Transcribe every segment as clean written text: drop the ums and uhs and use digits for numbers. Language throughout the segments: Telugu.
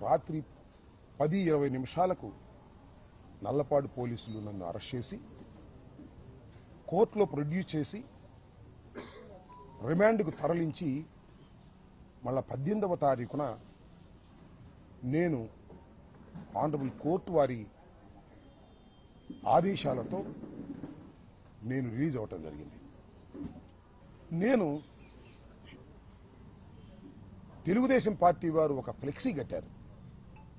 రాత్రి 10:20 నిమిషాలకు నల్లపాడు పోలీసులు నన్ను అరెస్ట్ చేసి కోర్టులో ప్రొడ్యూస్ చేసి రిమాండ్కు తరలించి మళ్ళా 18వ తారీఖున నేను ఆనరబుల్ కోర్టు వారి ఆదేశాలతో నేను రిలీజ్ అవ్వటం జరిగింది. నేను తెలుగుదేశం పార్టీ వారు ఒక ఫ్లెక్సీ కట్టారు,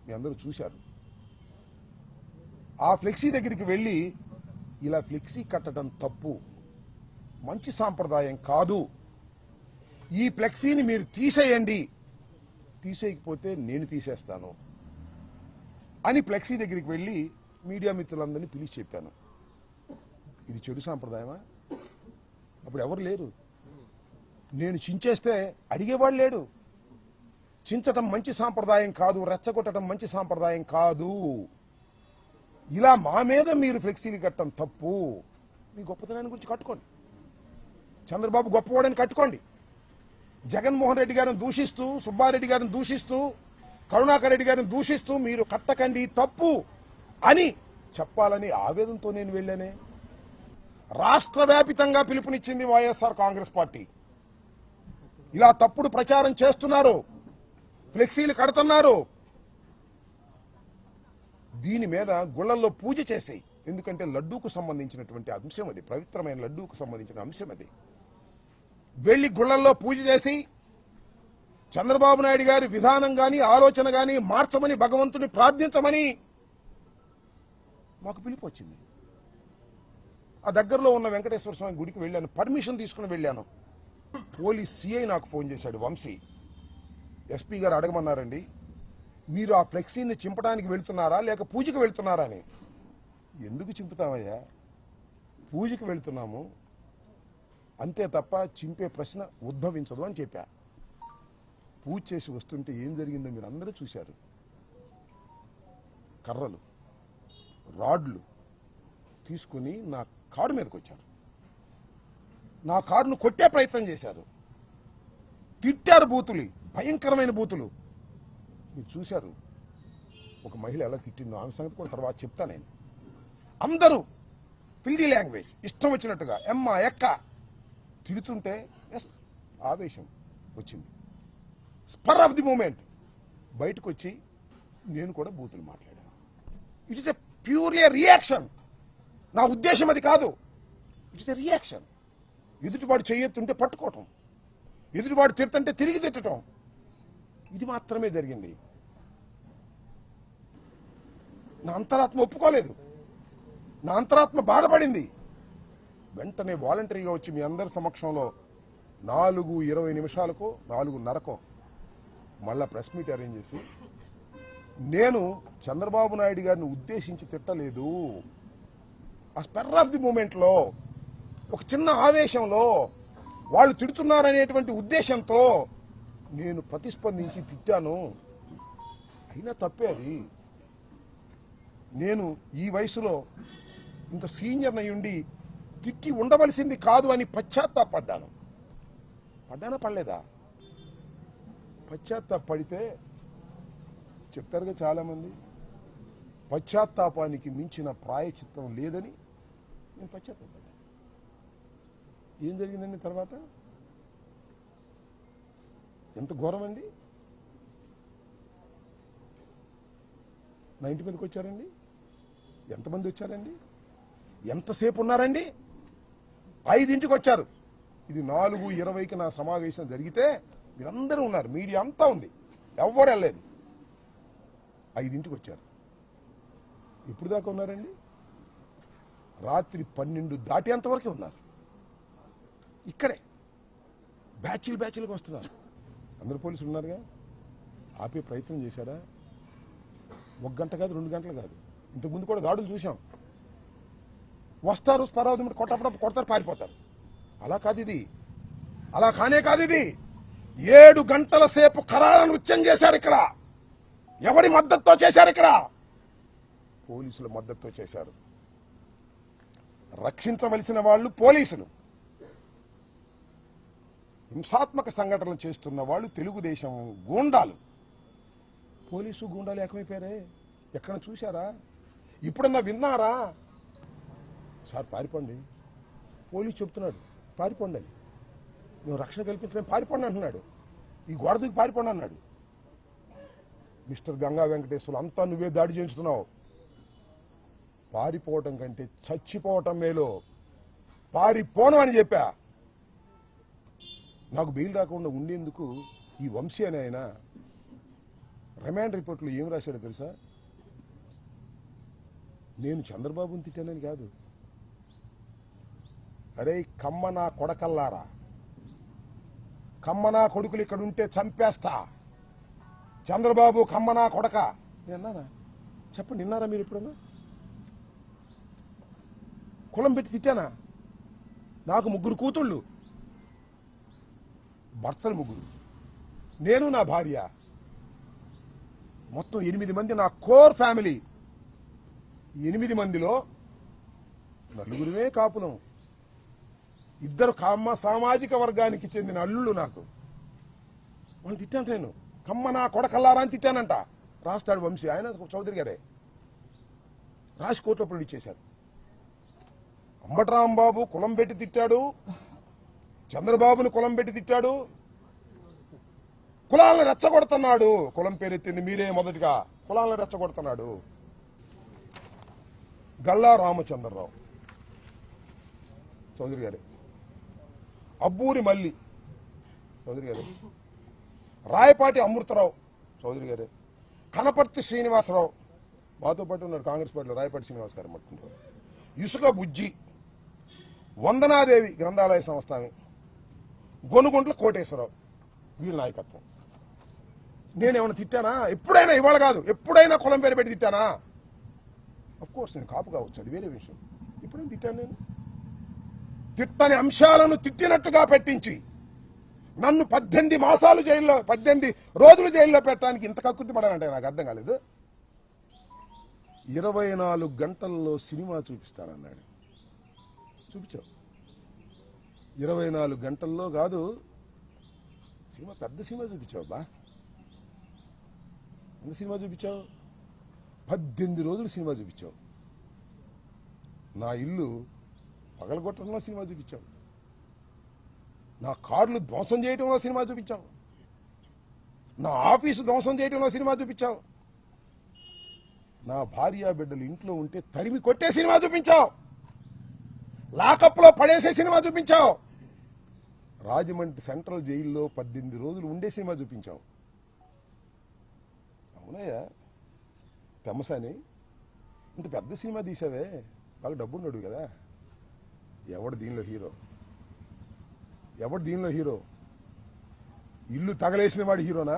మీ అందరూ చూశారు. ఆ ఫ్లెక్సీ దగ్గరికి వెళ్ళి ఇలా ఫ్లెక్సీ కట్టడం తప్పు, మంచి సాంప్రదాయం కాదు, ఈ ఫ్లెక్సీని మీరు తీసేయండి, తీసేయకపోతే నేను తీసేస్తాను అని ఫ్లెక్సీ దగ్గరికి వెళ్ళి మీడియా మిత్రులందరినీ పిలిచి చెప్పాను. ఇది చెడు సాంప్రదాయమా? అప్పుడు ఎవరు లేరు. నేను చించేస్తే అడిగేవాడు లేడు. చించటం మంచి సాంప్రదాయం కాదు, రెచ్చగొట్టడం మంచి సాంప్రదాయం కాదు, ఇలా మా మీద మీరు ఫ్లెక్సీలు కట్టడం తప్పు, మీ గొప్పతనాన్ని గురించి కట్టుకోండి, చంద్రబాబు గొప్పవాడని కట్టుకోండి, జగన్మోహన్ రెడ్డి గారిని దూషిస్తూ, సుబ్బారెడ్డి గారిని దూషిస్తూ, కరుణాకర్ రెడ్డి గారిని దూషిస్తూ మీరు కట్టకండి తప్పు అని చెప్పాలని ఆవేదనతో నేను వెళ్ళానే. రాష్ట్ర వ్యాపితంగా పిలుపునిచ్చింది వైఎస్ఆర్ కాంగ్రెస్ పార్టీ. ఇలా తప్పుడు ప్రచారం చేస్తున్నారు, ఫ్లెక్సీలు కడుతున్నారు, దీని మీద గుళ్ళల్లో పూజ చేసేయి. ఎందుకంటే లడ్డూకు సంబంధించినటువంటి అంశం అది, పవిత్రమైన లడ్డూకు సంబంధించిన అంశం అది. వెళ్లి గుళ్ళల్లో పూజ చేసి చంద్రబాబు నాయుడు గారి విధానం గాని ఆలోచన గాని మార్చమని భగవంతుని ప్రార్థించమని మాకు పిలుపు వచ్చింది. ఆ దగ్గరలో ఉన్న వెంకటేశ్వర స్వామి గుడికి వెళ్ళాను, పర్మిషన్ తీసుకుని వెళ్ళాను. పోలీస్ సిఐ నాకు ఫోన్ చేశాడు, వంశీ, ఎస్పీ గారు అడగమన్నారండి, మీరు ఆ ఫ్లెక్సీని చింపడానికి వెళ్తున్నారా లేక పూజకి వెళ్తున్నారా అని. ఎందుకు చింపుతామయ్యా, పూజకి వెళ్తున్నాము అంతే తప్ప చింపే ప్రశ్న ఉద్భవించదు అని చెప్పా. పూజ చేసి వస్తుంటే ఏం జరిగిందో మీరు అందరూ చూశారు. కర్రలు, రాడ్లు తీసుకుని నా కారు మీదకి వచ్చారు, నా కారును కొట్టే ప్రయత్నం చేశారు, తిట్టారు, బూతులు, భయంకరమైన బూతులు మీరు చూశారు. ఒక మహిళ ఎలా తిట్టిందో ఆమె సంగతి కూడా తర్వాత చెప్తా. నేను అందరూ ఫిల్దీ లాంగ్వేజ్ ఇష్టం వచ్చినట్టుగా ఎమ్మ ఎక్క తిడుతుంటే ఎస్ ఆవేశం వచ్చింది. స్పర్ ఆఫ్ ది మూమెంట్ బయటకు వచ్చి నేను కూడా బూతులు మాట్లాడాను. It is a purely reaction. నా ఉద్దేశం అది కాదు, ఇట్ ఇస్ ఎ రియాక్షన్. ఎదుటివాడు చేయొత్తుంటే పట్టుకోవటం, ఎదుటివాడు తిడుతుంటే తిరిగి తిట్టడం, ఇది మాత్రమే జరిగింది. నా అంతరాత్మ ఒప్పుకోలేదు, నా అంతరాత్మ బాధపడింది. వెంటనే వాలంటరీగా వచ్చి మీ అందరి సమక్షంలో 4:20 నిమిషాలకో 4:30కో మళ్ళా ప్రెస్ మీట్ అరేంజ్ చేసి, నేను చంద్రబాబు నాయుడు గారిని ఉద్దేశించి తిట్టలేదు, ఆ స్పెర్ ఆఫ్ ది మూమెంట్లో ఒక చిన్న ఆవేశంలో వాళ్ళు తిడుతున్నారనేటువంటి ఉద్దేశంతో నేను ప్రతిస్పందించి తిట్టాను. అయినా తప్పే అది. నేను ఈ వయసులో ఇంత సీనియర్ అయ్యుండి తిట్టి ఉండవలసింది కాదు అని పశ్చాత్తాపడ్డాను. పడ్డానా పడలేదా? పశ్చాత్తాపడితే చెప్తారుగా చాలామంది, పశ్చాత్తాపానికి మించిన ప్రాయచిత్తం లేదని నేను పశ్చాత్తాపడ్డాను. ఏం జరిగిందండి తర్వాత? ఎంత ఘోరం అండి. నా ఇంటి మీదకి వచ్చారండి, ఎంతమంది వచ్చారండి, ఎంతసేపు ఉన్నారండి? 5ంటికి వచ్చారు. ఇది 4:20కి నా సమావేశం జరిగితే మీరందరూ ఉన్నారు, మీడియా అంతా ఉంది, ఎవరు వెళ్ళలేదు. 5ంటికి వచ్చారు. ఎప్పుడు దాకా ఉన్నారండి? రాత్రి 12 దాటేంతవరకే ఉన్నారు. ఇక్కడే బ్యాచ్లుగా వస్తున్నారు. అందరు పోలీసులు ఉన్నారుగా, ఆపే ప్రయత్నం చేశారా? 1 గంట కాదు, 2 గంటలు కాదు, ఇంతకుముందు కూడా దాడులు చూసాం. వస్తారు, స్పరావతి కొట్టప్పుడు కొడతారు, పారిపోతారు. అలా కాదు ఇది, అలా కానే కాదు ఇది. 7 గంటల సేపు కరాళ నృత్యం చేశారు ఇక్కడ. ఎవరి మద్దతుతో చేశారు? ఇక్కడ పోలీసుల మద్దతుతో చేశారు. రక్షించవలసిన వాళ్ళు పోలీసులు, హింసాత్మక సంఘటనలు చేస్తున్న వాళ్ళు తెలుగుదేశం గూండాలు. పోలీసు గుండాలు ఏకమైపోయారే. ఎక్కడ చూశారా? ఇప్పుడన్నా విన్నారా? సార్ పారిపోండి, పోలీసు చెప్తున్నాడు పారిపోండి అని. మేము రక్షణ కల్పించలేం, పారిపోండి అంటున్నాడు. ఈ గోడ దూకి పారిపోండి అన్నాడు. మిస్టర్ గంగా వెంకటేశ్వరులు అంతా నువ్వే దాడి చేయించుతున్నావు. పారిపోవటం కంటే చచ్చిపోవటం మేలు. పారిపోను అని చెప్పా. నాకు బెయిల్ రాకుండా ఉండేందుకు ఈ వంశీ అని ఆయన రిమాండ్ రిపోర్ట్లో ఏం రాశాడో తెలుసా? నేను చంద్రబాబుని తిట్టానని కాదు, అరే కమ్మ నా కొడకల్లారా, కమ్మ నా కొడుకులు ఇక్కడ ఉంటే చంపేస్తా, చంద్రబాబు కమ్మ నా కొడక నేను అన్నానా? చెప్పండి, విన్నారా మీరు ఎప్పుడన్నా? కులం పెట్టి తిట్టానా? నాకు 3 కూతుళ్ళు, భర్తలు 3, నేను నా భార్య, మొత్తం 8 మంది నా కోర్ ఫ్యామిలీ. 8 మందిలో 4 కాపులం, 2 కమ్మ సామాజిక వర్గానికి చెందిన అల్లుళ్ళు. నాకు వాళ్ళు తిట్టాను, నేను కమ్మ నా కొడకల్లారా అని తిట్టానంట. రాస్తాడు వంశీ, ఆయన చౌదరి గారే రాసి కోర్టులో ప్రొడ్యూస్ చేశారు. అంబటరాంబాబు కులం పెట్టి తిట్టాడు, చంద్రబాబుని కులం పెట్టి తిట్టాడు, కులాలను రెచ్చగొడుతున్నాడు. కులం పేరెత్తింది మీరే మొదటిగా, కులాలను రెచ్చగొడుతున్నాడు. గల్లా రామచంద్రరావు చౌదరి గారే, అబ్బూరి మల్లి చౌదరి గారే, రాయపాటి అమృతరావు చౌదరి గారే, కనపర్తి శ్రీనివాసరావు మాతో పాటు ఉన్నాడు కాంగ్రెస్ పార్టీలో, రాయపాటి శ్రీనివాస్ గారు మట్టుంటారు, ఇసుక బుజ్జి, వందనాదేవి గ్రంథాలయ సంస్థానం, గొనుగుంట్ల కోటేశ్వరరావు, వీళ్ళ నాయకత్వం. నేనేమైనా తిట్టానా? ఎప్పుడైనా, ఇవాళ కాదు, ఎప్పుడైనా కులం పేరు పెట్టి తిట్టానా? అఫ్కోర్స్ నేను కాపు కావచ్చు, అది వేరే విషయం. ఇప్పుడేం తిట్టాను నేను? తిట్టని అంశాలను తిట్టినట్టుగా పెట్టించి నన్ను 18 మాసాలు జైల్లో, 18 రోజులు జైల్లో పెట్టడానికి ఇంత కక్కుర్తి పడాలంటే నాకు అర్థం కాలేదు. 24 గంటల్లో సినిమా చూపిస్తానన్నాడు. చూపించావు. 24 గంటల్లో కాదు, సినిమా పెద్ద సినిమా చూపించావు బా. ఎంత సినిమా చూపించావు? 18 రోజులు సినిమా చూపించావు. నా ఇల్లు పగలగొట్టడంలో సినిమా చూపించావు, నా కార్లు ధ్వంసం చేయడంలో సినిమా చూపించావు, నా ఆఫీసు ధ్వంసం చేయడంలో సినిమా చూపించావు, నా భార్య బిడ్డలు ఇంట్లో ఉంటే తరిమి కొట్టే సినిమా చూపించావు, లాకప్లో పడేసే సినిమా చూపించావు, రాజమండ్రి సెంట్రల్ జైల్లో 18 రోజులు ఉండే సినిమా చూపించావు. అవునయ్యా పెమ్మసాని, ఇంత పెద్ద సినిమా తీసావే, బాగా డబ్బున్నాడు కదా. ఎవడు దీనిలో హీరో? ఎవడు దీనిలో హీరో? ఇల్లు తగలేసిన వాడు హీరోనా?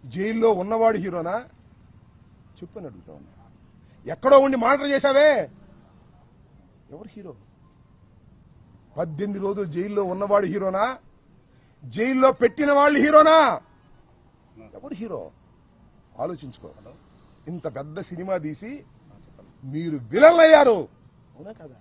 జైల్లో ఉన్నవాడు హీరోనా? చెప్పని అడుగుతా ఉన్నా. ఎక్కడో ఉండి మానిటర్ చేశావే, ఎవరు హీరో? 18 రోజులు జైల్లో ఉన్నవాడు హీరోనా? జైల్లో పెట్టిన వాళ్ళు హీరోనా? ఎవరు హీరో? ఆలోచించుకో. ఇంత పెద్ద సినిమా తీసి మీరు విలన్లు అయ్యారు, అవునా కదా?